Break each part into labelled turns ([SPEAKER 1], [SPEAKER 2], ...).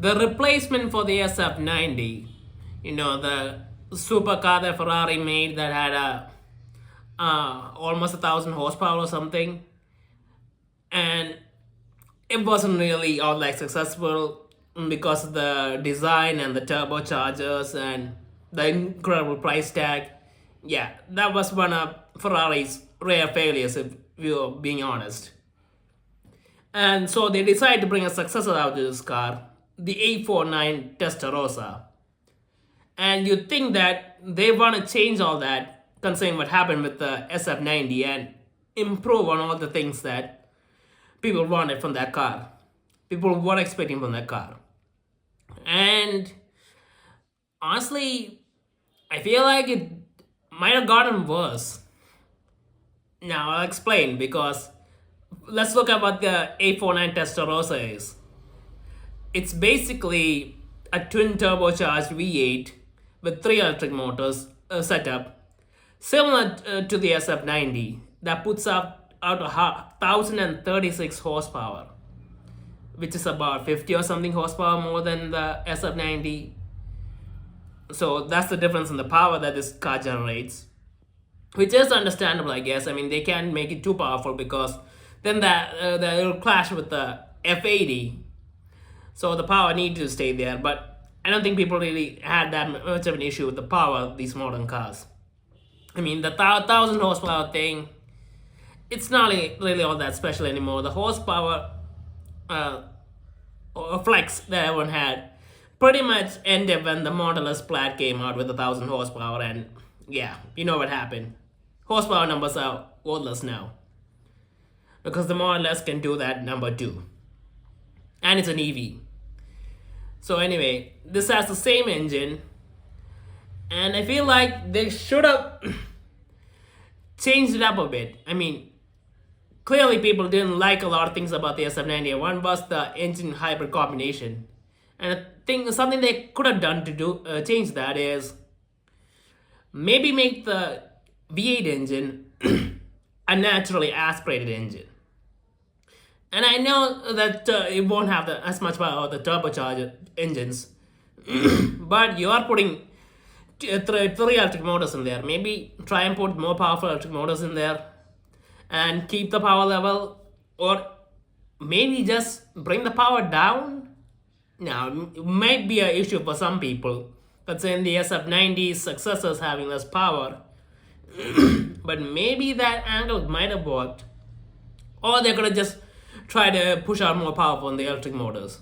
[SPEAKER 1] the replacement for the SF90, the supercar that Ferrari made that had almost 1,000 horsepower or something, and it wasn't really all that successful because of the design and the turbochargers and the incredible price tag. Yeah, that was one of Ferrari's rare failures, if you're being honest. And so they decided to bring a successor out to this car, the 849 Testarossa. And you'd think that they want to change all that, considering what happened with the SF90, and improve on all the things that people wanted from that car. People were expecting from that car. And honestly, I feel like it might have gotten worse. Now I'll explain, because let's look at what the 849 Testarossa is. It's basically a twin turbocharged V8 with 3 electric motors setup, similar to the SF90, that puts out 1,036 horsepower, which is about 50 or something horsepower more than the SF90. So that's the difference in the power that this car generates, which is understandable, I guess. I mean, they can't make it too powerful because then that it'll clash with the F80. So the power needs to stay there. But I don't think people really had that much of an issue with the power of these modern cars. I mean, the 1,000 horsepower thing, it's not really all that special anymore. The horsepower or flex that everyone had pretty much ended when the Model S Plaid came out with 1,000 horsepower, and yeah, you know what happened. Horsepower numbers are worthless now, because the Model S can do that number too, and it's an EV. So anyway, this has the same engine, and I feel like they should have changed it up a bit. I mean, clearly people didn't like a lot of things about the SF90. One was the engine hybrid combination, and I think something they could have done to change that is maybe make the V8 engine a naturally aspirated engine. And I know that it won't have as much power the turbocharged engines, but you are putting three electric motors in there. Maybe try and put more powerful electric motors in there and keep the power level, or maybe just bring the power down. Now, it might be an issue for some people, considering the SF90's successors having less power, but maybe that angle might have worked. Or they're gonna just try to push out more power on the electric motors.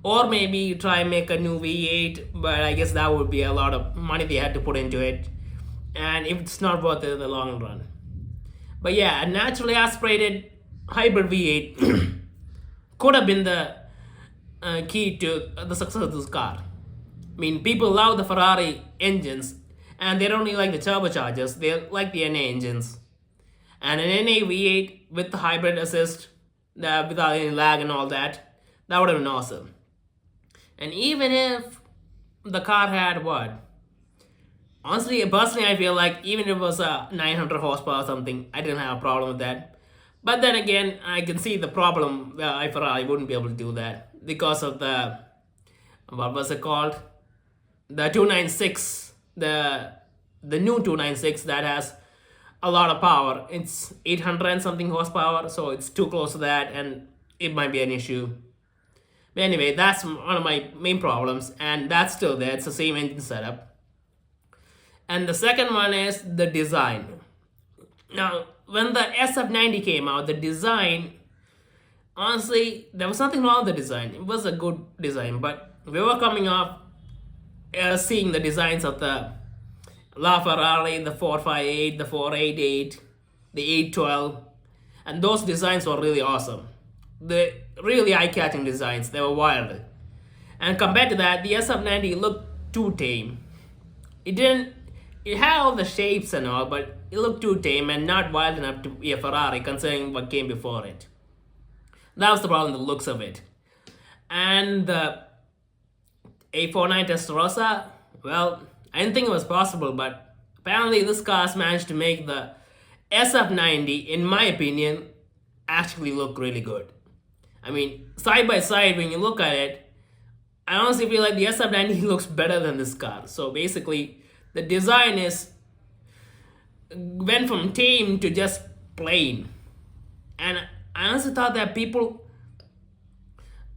[SPEAKER 1] Or maybe try and make a new V8, but I guess that would be a lot of money they had to put into it, and it's not worth it in the long run. But yeah, a naturally aspirated hybrid V8 could have been the key to the success of this car. I mean, people love the Ferrari engines, and they don't really like the turbochargers, they like the NA engines. And an NA V8 with the hybrid assist, without any lag and all that, that would have been awesome. And even if the car had what? Honestly, personally, I feel like even if it was a 900 horsepower or something, I didn't have a problem with that. But then again, I can see the problem where Ferrari wouldn't be able to do that because of the, what was it called? The 296, the new 296 that has a lot of power. It's 800 and something horsepower, so it's too close to that, and it might be an issue. But anyway, that's one of my main problems, and that's still there. It's the same engine setup. And the second one is the design. Now, when the SF90 came out, the design, honestly, there was nothing wrong with the design. It was a good design, but we were coming off seeing the designs of the La Ferrari, the 458, the 488, the 812, and those designs were really awesome. The really eye-catching designs, they were wild. And compared to that, the SF90 looked too tame. It had all the shapes and all, but it looked too tame and not wild enough to be a Ferrari, considering what came before it. That was the problem, the looks of it. And the 849 Testarossa, well, I didn't think it was possible, but apparently this car's managed to make the SF90, in my opinion, actually look really good. I mean, side by side, when you look at it, I honestly feel like the SF90 looks better than this car. So basically, the design is went from tame to just plain. And I honestly thought that people,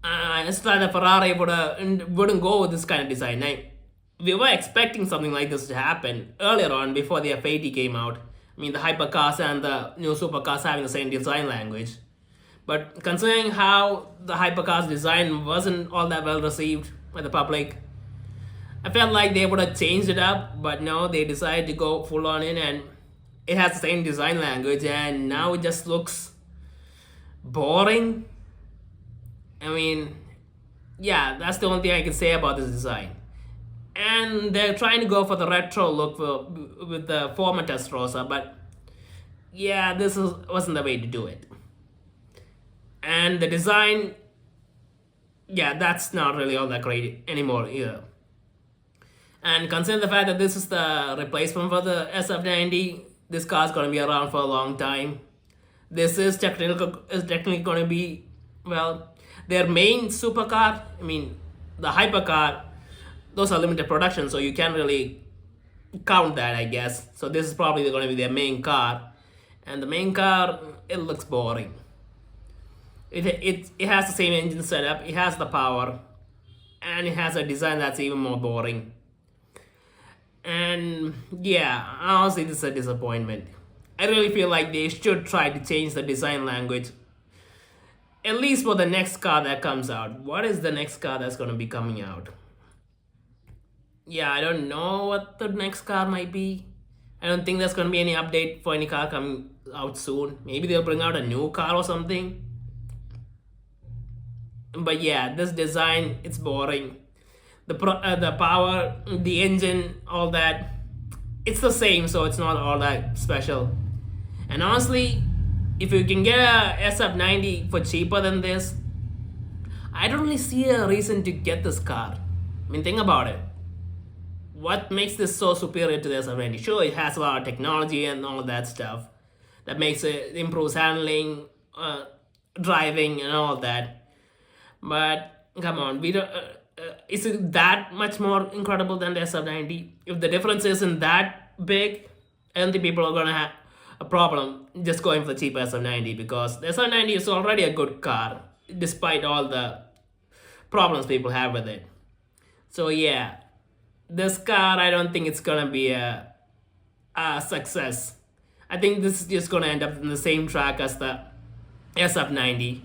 [SPEAKER 1] I honestly thought that Ferrari wouldn't go with this kind of design. We were expecting something like this to happen earlier on before the F80 came out. I mean, the hypercars and the new supercars having the same design language. But considering how the hypercars design wasn't all that well received by the public, I felt like they would have changed it up, but no, they decided to go full on in, and it has the same design language, and now it just looks boring. I mean, yeah, that's the only thing I can say about this design. And they're trying to go for the retro look with the former Testarossa, but yeah, wasn't the way to do it. And the design, yeah, that's not really all that great anymore either. And consider the fact that this is the replacement for the SF90, this car's gonna be around for a long time. This is technically gonna be, well, their main supercar. I mean, the hypercar, those are limited production, so you can't really count that, I guess. So this is probably gonna be their main car, and the main car, it looks boring. It has the same engine setup, it has the power, and it has a design that's even more boring. And yeah, honestly, this is a disappointment. I really feel like they should try to change the design language, at least for the next car that comes out. What is the next car that's going to be coming out? Yeah, I don't know what the next car might be. I don't think there's going to be any update for any car coming out soon. Maybe they'll bring out a new car or something. But yeah, this design, it's boring. The power, the engine, all that, it's the same, so it's not all that special. And honestly, if you can get a SF90 for cheaper than this, I don't really see a reason to get this car. I mean, think about it. What makes this so superior to the SF90? Sure, it has a lot of technology and all of that stuff that makes it improves handling, driving, and all of that. But come on, we don't. Is it that much more incredible than the SF90? If the difference isn't that big, I don't think people are gonna have a problem just going for the cheap SF90, because the SF90 is already a good car despite all the problems people have with it. So yeah, this car, I don't think it's gonna be a success. I think this is just gonna end up in the same track as the SF90.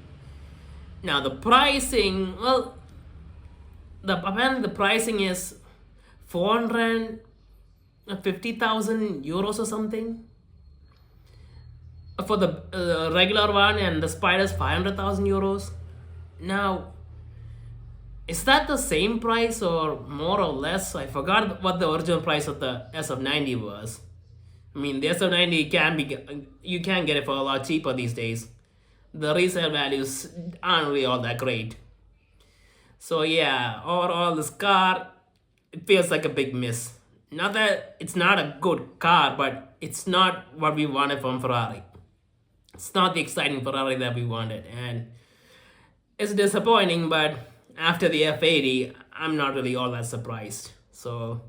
[SPEAKER 1] Now the pricing, well, apparently the pricing is 450,000 euros or something for the regular one, and the Spider's 500,000 euros. Now, is that the same price or more or less? I forgot what the original price of the SF90 was. I mean, the SF90 you can get it for a lot cheaper these days. The resale values aren't really all that great. So yeah, overall this car, it feels like a big miss. Not that it's not a good car, but it's not what we wanted from Ferrari. It's not the exciting Ferrari that we wanted, and it's disappointing, but after the F80, I'm not really all that surprised. So